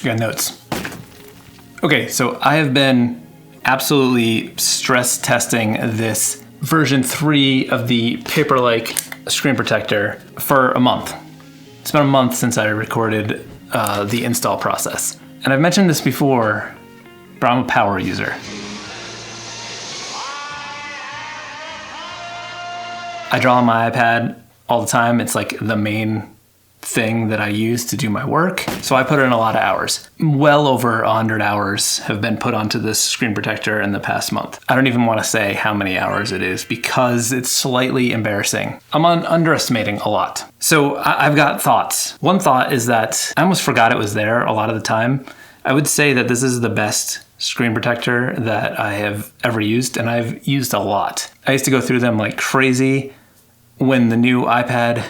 I got notes. Okay, so I have been absolutely stress testing this version 3 of the Paperlike screen protector for a month. It's been a month since I recorded the install process. And I've mentioned this before, but I'm a power user. I draw on my iPad all the time. It's like the main thing that I use to do my work. So I put in a lot of hours. Well over 100 hours have been put onto this screen protector in the past month. I don't even want to say how many hours it is because it's slightly embarrassing. I'm underestimating a lot. So I've got thoughts. One thought is that I almost forgot it was there a lot of the time. I would say that this is the best screen protector that I have ever used, and I've used a lot. I used to go through them like crazy. When the new iPad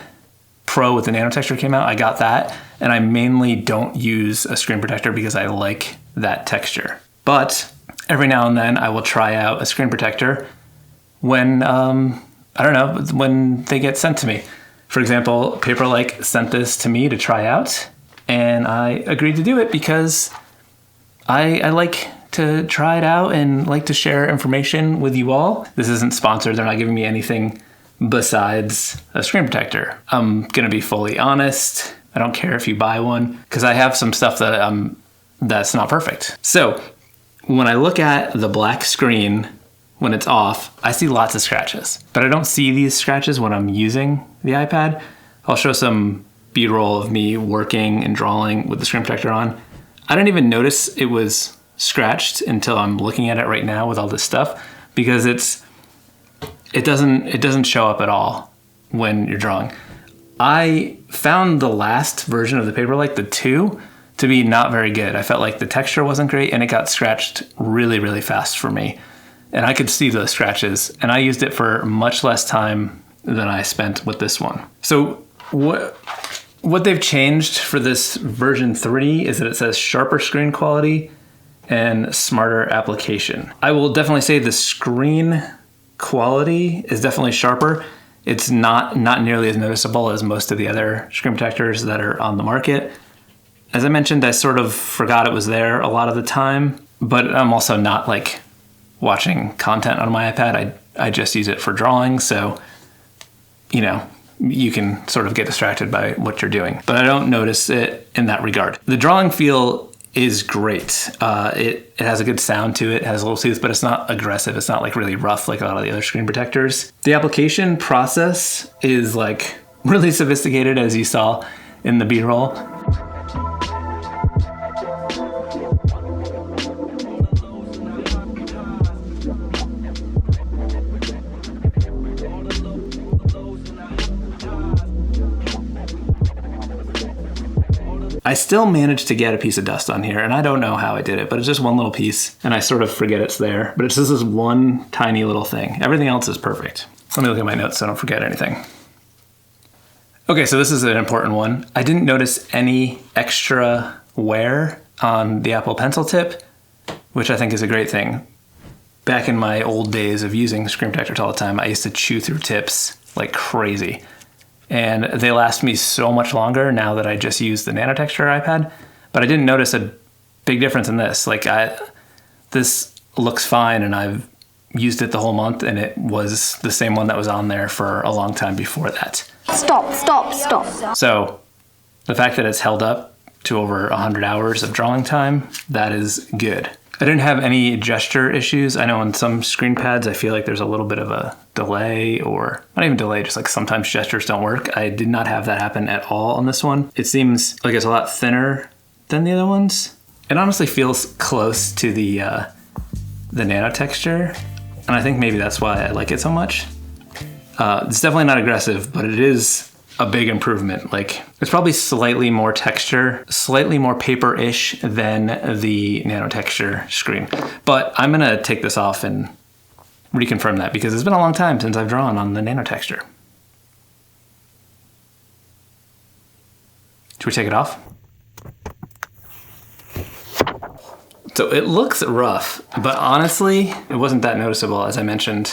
Pro with the nano texture came out, I got that, and I mainly don't use a screen protector because I like that texture. But every now and then I will try out a screen protector when, when they get sent to me. For example, Paperlike sent this to me to try out, and I agreed to do it because I like to try it out and like to share information with you all. This isn't sponsored. They're not giving me anything besides a screen protector. I'm gonna be fully honest. I don't care if you buy one because I have some stuff that that's not perfect. So when I look at the black screen when it's off, I see lots of scratches, but I don't see these scratches when I'm using the iPad. I'll show some B-roll of me working and drawing with the screen protector on. I didn't even notice it was scratched until I'm looking at it right now with all this stuff because it doesn't show up at all when you're drawing. I found the last version of the Paperlike, the 2, to be not very good. I felt like the texture wasn't great and it got scratched really, really fast for me. And I could see those scratches, and I used it for much less time than I spent with this one. So what they've changed for this version 3 is that it says sharper screen quality and smarter application. I will definitely say the screen quality is definitely sharper. It's not nearly as noticeable as most of the other screen protectors that are on the market. As I mentioned, I sort of forgot it was there a lot of the time, but I'm also not like watching content on my iPad. I just use it for drawing, so you can sort of get distracted by what you're doing, but I don't notice it in that regard. The drawing feel is great. It has a good sound to it. It has a little tooth, but it's not aggressive. It's not like really rough like a lot of the other screen protectors. The application process is like really sophisticated, as you saw in the B-roll. I still managed to get a piece of dust on here, and I don't know how I did it, but it's just one little piece, and I sort of forget it's there. But it's just this one tiny little thing. Everything else is perfect. Let me look at my notes so I don't forget anything. Okay, so this is an important one. I didn't notice any extra wear on the Apple Pencil tip, which I think is a great thing. Back in my old days of using screen protectors all the time, I used to chew through tips like crazy. And they last me so much longer now that I just use the nano texture iPad. But I didn't notice a big difference in this. Like this looks fine, and I've used it the whole month, and it was the same one that was on there for a long time before that. Stop. So the fact that it's held up to over 100 hours of drawing time, that is good. I didn't have any gesture issues. I know on some screen pads, I feel like there's a little bit of a delay, or not even delay, just like sometimes gestures don't work. I did not have that happen at all on this one. It seems like it's a lot thinner than the other ones. It honestly feels close to the nano texture, and I think maybe that's why I like it so much. It's definitely not aggressive, but it is a big improvement. Like, it's probably slightly more texture, slightly more paper-ish than the nano texture screen. But I'm gonna take this off and reconfirm that because it's been a long time since I've drawn on the nano texture. Should we take it off? So it looks rough, but honestly, it wasn't that noticeable, as I mentioned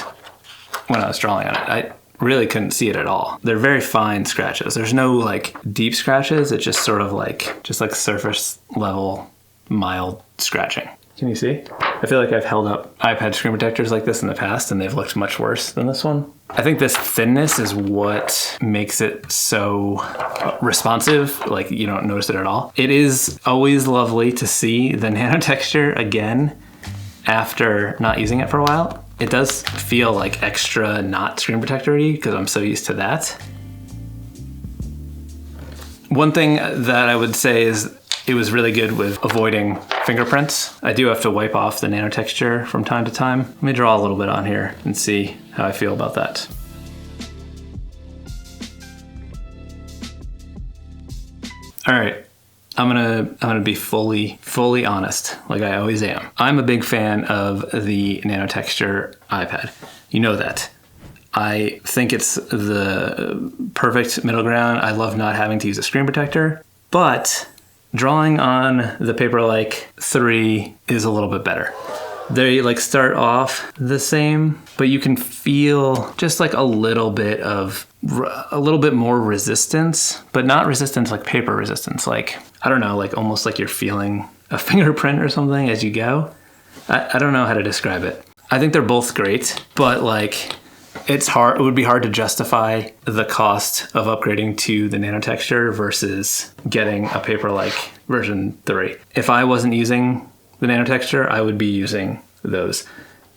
when I was drawing on it. really couldn't see it at all. They're very fine scratches. There's no like deep scratches. It's just sort of like, surface level, mild scratching. Can you see? I feel like I've held up iPad screen protectors like this in the past and they've looked much worse than this one. I think this thinness is what makes it so responsive, like you don't notice it at all. It is always lovely to see the nanotexture again after not using it for a while. It does feel like extra not screen protector-y because I'm so used to that. One thing that I would say is it was really good with avoiding fingerprints. I do have to wipe off the nanotexture from time to time. Let me draw a little bit on here and see how I feel about that. All right, I'm gonna be fully honest, like I always am. I'm a big fan of the nanotexture iPad. You know that. I think it's the perfect middle ground. I love not having to use a screen protector, but drawing on the Paperlike 3 is a little bit better. They like start off the same, but you can feel just like a little bit more resistance, but not resistance like paper resistance. Like, I don't know, like almost like you're feeling a fingerprint or something as you go. I don't know how to describe it. I think they're both great, but like it would be hard to justify the cost of upgrading to the nanotexture versus getting a Paperlike version 3. If I wasn't using the nanotexture, I would be using those.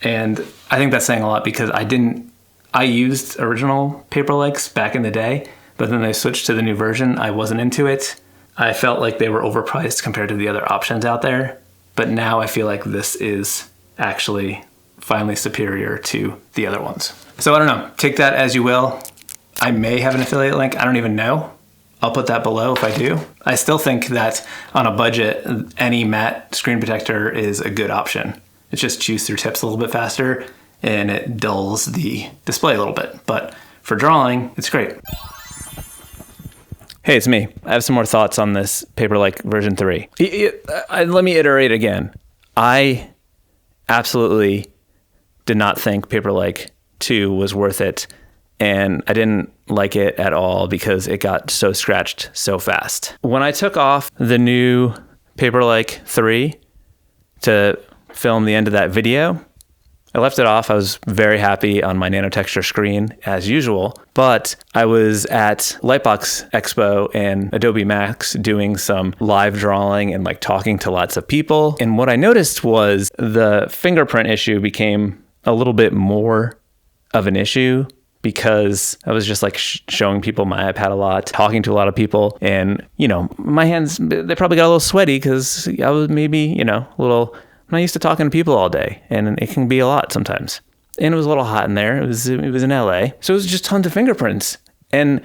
And I think that's saying a lot because I used original Paperlikes back in the day, but then they switched to the new version. I wasn't into it. I felt like they were overpriced compared to the other options out there. But now I feel like this is actually finally superior to the other ones. So I don't know, take that as you will. I may have an affiliate link, I don't even know. I'll put that below if I do. I still think that on a budget, any matte screen protector is a good option. It just chews through tips a little bit faster and it dulls the display a little bit. But for drawing, it's great. Hey, it's me. I have some more thoughts on this Paperlike version 3. Let me iterate again. I absolutely did not think Paperlike 2 was worth it, and I didn't like it at all because it got so scratched so fast. When I took off the new Paperlike 3 to film the end of that video, I left it off. I was very happy on my nanotexture screen as usual, but I was at Lightbox Expo and Adobe Max doing some live drawing and like talking to lots of people. And what I noticed was the fingerprint issue became a little bit more of an issue because I was just like showing people my iPad a lot, talking to a lot of people, and you know, my hands, they probably got a little sweaty because I was maybe, you know, a little, I'm not used to talking to people all day, and it can be a lot sometimes. And it was a little hot in there. It was in LA. So it was just tons of fingerprints. And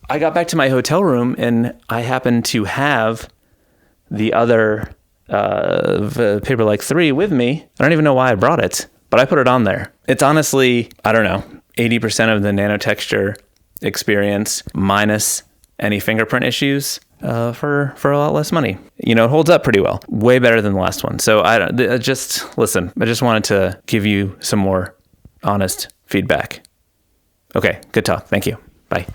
I got back to my hotel room and I happened to have the other Paperlike 3 with me. I don't even know why I brought it, but I put it on there. It's honestly, I don't know, 80% of the nanotexture experience minus any fingerprint issues for a lot less money. You know, it holds up pretty well. Way better than the last one. So listen, I just wanted to give you some more honest feedback. Okay, good talk. Thank you. Bye.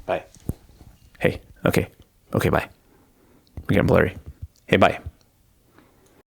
Bye. Hey, okay, bye. We're getting blurry. Hey, bye.